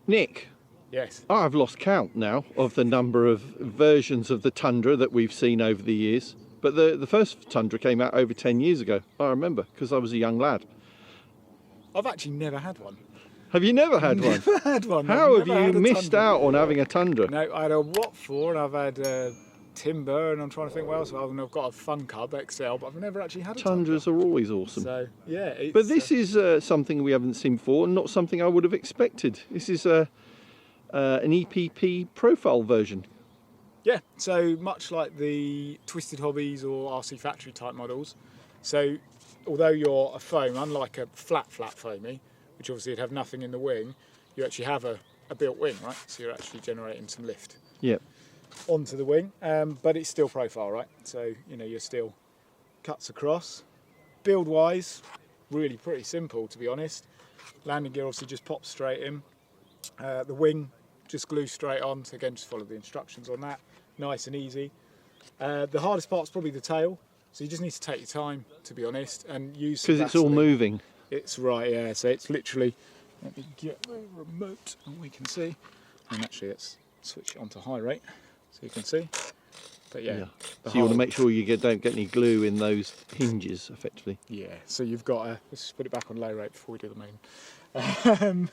Nick, Yes. I've lost count now of the number of versions of the Tundra that we've seen over the years. But the first Tundra came out over 10 years ago. I remember, because I was a young lad. I've actually never had one. Have you never had one? Never had one. How I've have never you had a missed Tundra. out on having a Tundra? No, I had a What For, and I've had Timber, and I'm trying to think what else. I've got a Fun Cub XL, but I've never actually had a Tundra. Tundras are always awesome. So, yeah. It's, But this is something we haven't seen before, and not something I would have expected. This is an EPP profile version. Yeah, so much like the Twisted Hobbies or RC Factory type models. So, although you're a foam, unlike a flat foamy, which obviously would have nothing in the wing, you actually have a built wing, right? So you're actually generating some lift onto the wing, but it's still profile, right? So, you know, you're still cuts across. Build-wise, really pretty simple, to be honest. Landing gear obviously just pops straight in. The wing just glues straight on, so again, just follow the instructions on that. Nice and easy. The hardest part's probably the tail, so you just need to take your time, to be honest, and use some Because it's all Vaseline. moving. It's right, yeah, so it's literally, let me get the remote and we can see. And actually, let's switch it onto high rate so you can see. But yeah. So you want to make sure you don't get any glue in those hinges, effectively. Yeah, so you've got to, let's just put it back on low rate before we do the main.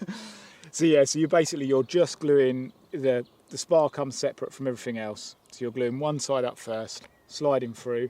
So yeah, so you're just gluing, the spar comes separate from everything else. So you're gluing one side up first, sliding through,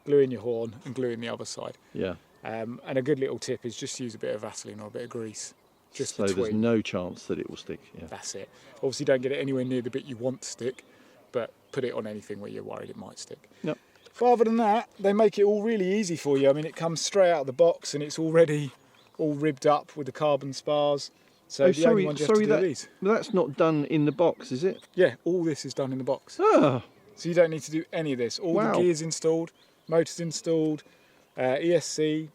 gluing your horn and gluing the other side. Yeah. And a good little tip is just use a bit of Vaseline or a bit of grease. Just so between. There's no chance that it will stick. Yeah. That's it. Obviously don't get it anywhere near the bit you want to stick, but put it on anything where you're worried it might stick. Yep. But other than that, they make it all really easy for you. I mean, it comes straight out of the box and it's already all ribbed up with the carbon spars. So only ones you have to do are these. That's not done in the box, is it? Yeah, all this is done in the box. Ah. So you don't need to do any of this. All the gears installed, motors installed, ESC,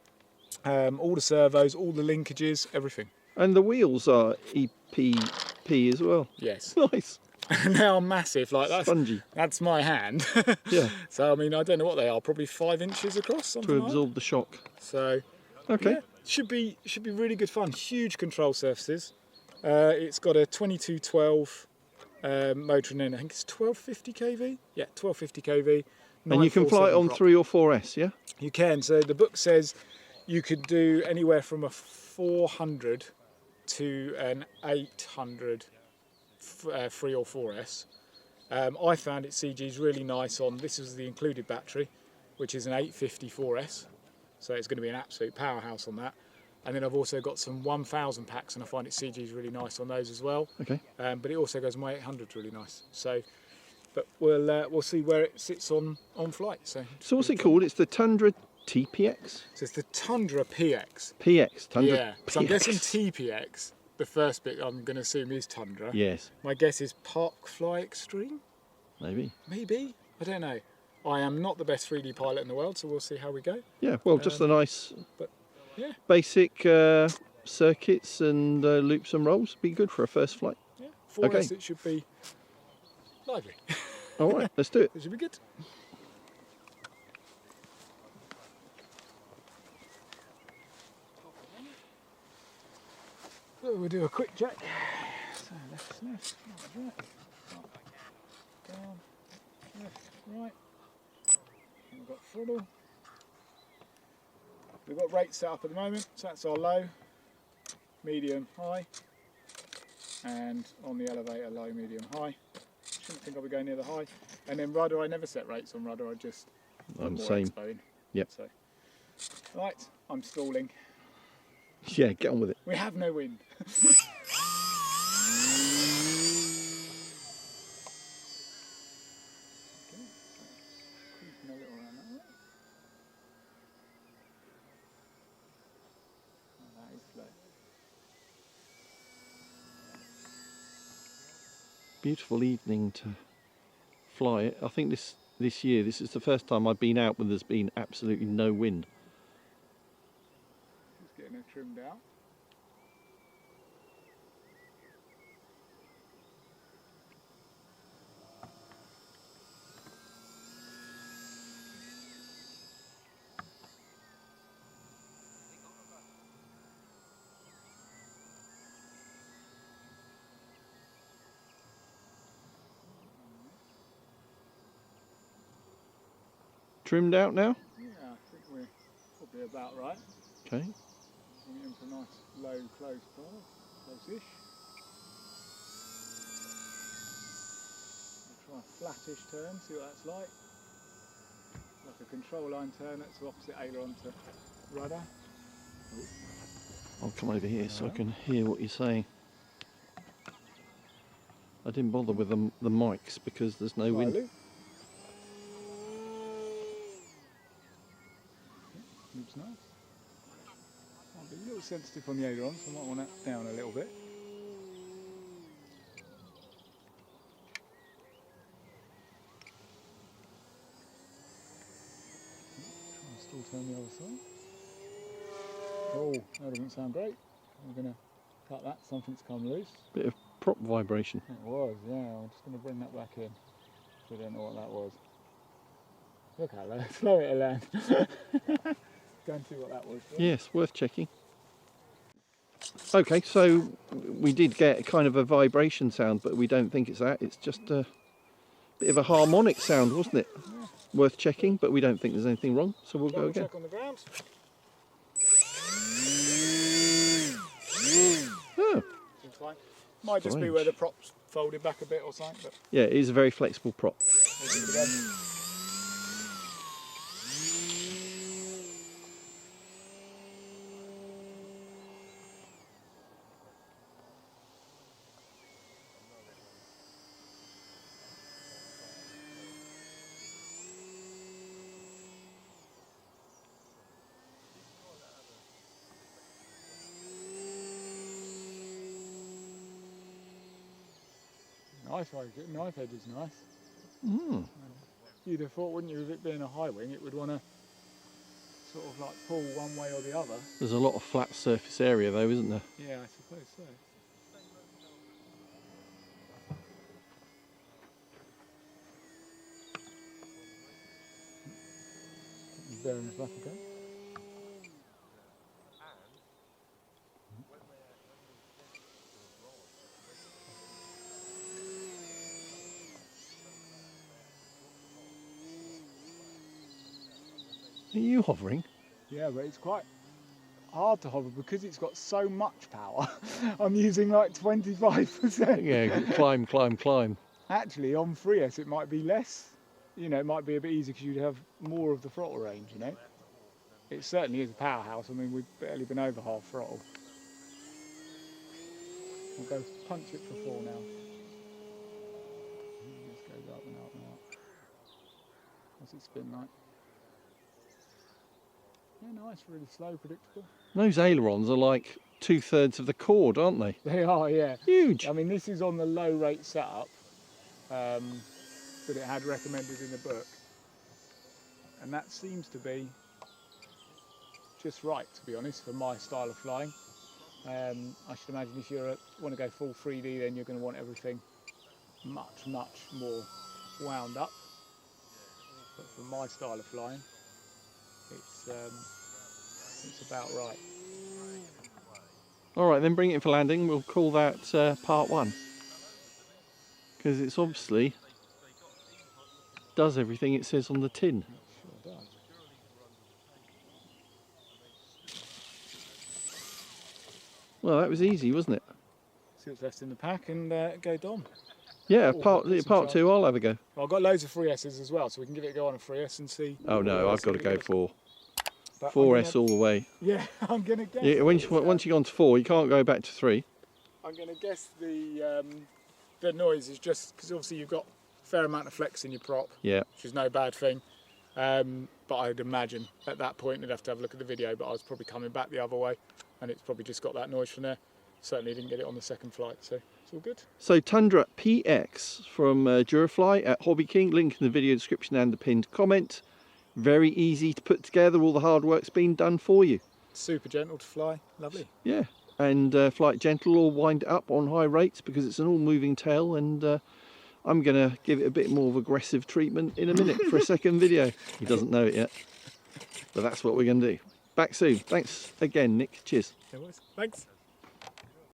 all the servos, all the linkages, everything. And the wheels are EPP as well. Yes. Nice. Now massive, like spongy. That's my hand. Yeah. So I mean, I don't know what they are. Probably 5 inches across, something to absorb the shock. So. Okay. Yeah, should be really good fun. Huge control surfaces. It's got a 2212 motor in. I think it's 1250 kV. Yeah, 1250 kV. And you can fly it on prop. 3 or 4S, yeah? You can. So the book says you could do anywhere from a 400 to an 800 3 or 4S. I found its CG's really nice on, this is the included battery, which is an 850 4S. So it's going to be an absolute powerhouse on that. And then I've also got some 1000 packs, and I find its CG's really nice on those as well. Okay. But it also goes, my 800's really nice. So, but we'll see where it sits on flight. So what's it called? It's the Tundra TPX? So it's the Tundra PX. PX, Tundra Yeah, PX. so I'm guessing TPX. The first bit I'm going to assume is Tundra. Yes. My guess is Park Fly Extreme? Maybe. Maybe? I don't know. I am not the best 3D pilot in the world, so we'll see how we go. Yeah, well, just a nice yeah. basic circuits and loops and rolls. Be good for a first flight. Yeah, 4S it should be lively. All right, let's do it. It should be good. So we'll do a quick check. So left, right, down, left, right. We've got throttle. We've got rates set up at the moment, so that's our low, medium, high, and on the elevator, low, medium, high. Shouldn't think I'll be going near the high. And then rudder, I never set rates on rudder, I just put more expo in. Yep. So, right, I'm stalling. Yeah, get on with it. We have no wind. Beautiful evening to fly it. I think this year, this is the first time I've been out when there's been absolutely no wind. Just getting it trimmed out. trimmed out now? Yeah, I think we're probably about right. Okay. Bring it in for a nice low close part, close-ish. We'll try a flattish turn, see what that's like. Like a control line turn, that's the opposite aileron to rudder. I'll come over here so I can hear what you're saying. I didn't bother with the mics because there's no wind. Looks nice. I'll be a little sensitive on the aileron, so I might want that down a little bit. Try and still turn the other side. Oh, that doesn't sound great. I'm going to cut that, something's come loose. Bit of prop vibration. It was, yeah. I'm just going to bring that back in. So I don't know what that was. Look how low, slow it to land. Go and see what that was. Yes, worth checking. Okay, so we did get kind of a vibration sound, but we don't think it's that. It's just a bit of a harmonic sound, wasn't it? Yeah. Worth checking, but we don't think there's anything wrong, so we'll go again. Check on the ground. Oh. Seems fine. Might just be where the prop's folded back a bit or something. But yeah, it is a very flexible prop. Knife edge is nice. Mm. You'd have thought, wouldn't you, with it being a high wing, it would want to sort of like pull one way or the other. There's a lot of flat surface area though, isn't there? Yeah, I suppose so. Put the bearings back again. Are you hovering? Yeah, but it's quite hard to hover because it's got so much power. I'm using like 25%. Yeah, climb, climb, climb. Actually, on 3S it might be less. You know, it might be a bit easier because you'd have more of the throttle range, you know. It certainly is a powerhouse. I mean, we've barely been over half throttle. We'll go punch it for 4 now. This goes up and up and up. What's it spin like? Yeah, nice, really slow, predictable. Those ailerons are like 2/3 of the chord, aren't they? They are, yeah. Huge. I mean, this is on the low rate setup that it had recommended in the book. And that seems to be just right, to be honest, for my style of flying. I should imagine if you want to go full 3D, then you're going to want everything much, much more wound up. But for my style of flying, it's about right. All right, then bring it in for landing. We'll call that part 1. Because it's obviously does everything it says on the tin. It sure does. Well, that was easy, wasn't it? See what's left in the pack and go Dom. Yeah, part 2 I'll have a go. Well, I've got loads of 3S's as well, so we can give it a go on a 3S and see. Oh no, I've got to go 4. But 4S all the way. Yeah, I'm going to guess. Yeah, once you've gone to 4, you can't go back to 3. I'm going to guess the noise is just because obviously you've got a fair amount of flex in your prop, Yeah. which is no bad thing. But I'd imagine at that point you'd have to have a look at the video, but I was probably coming back the other way and it's probably just got that noise from there. Certainly didn't get it on the second flight, so it's all good. So Tundra PX from Durafly at Hobby King, link in the video description and the pinned comment. Very easy to put together, all the hard work's been done for you. Super gentle to fly, lovely. Yeah, and flight gentle or wind it up on high rates because it's an all moving tail, and I'm going to give it a bit more of aggressive treatment in a minute for a second video. He doesn't know it yet, but that's what we're going to do. Back soon. Thanks again, Nick. Cheers. Thanks.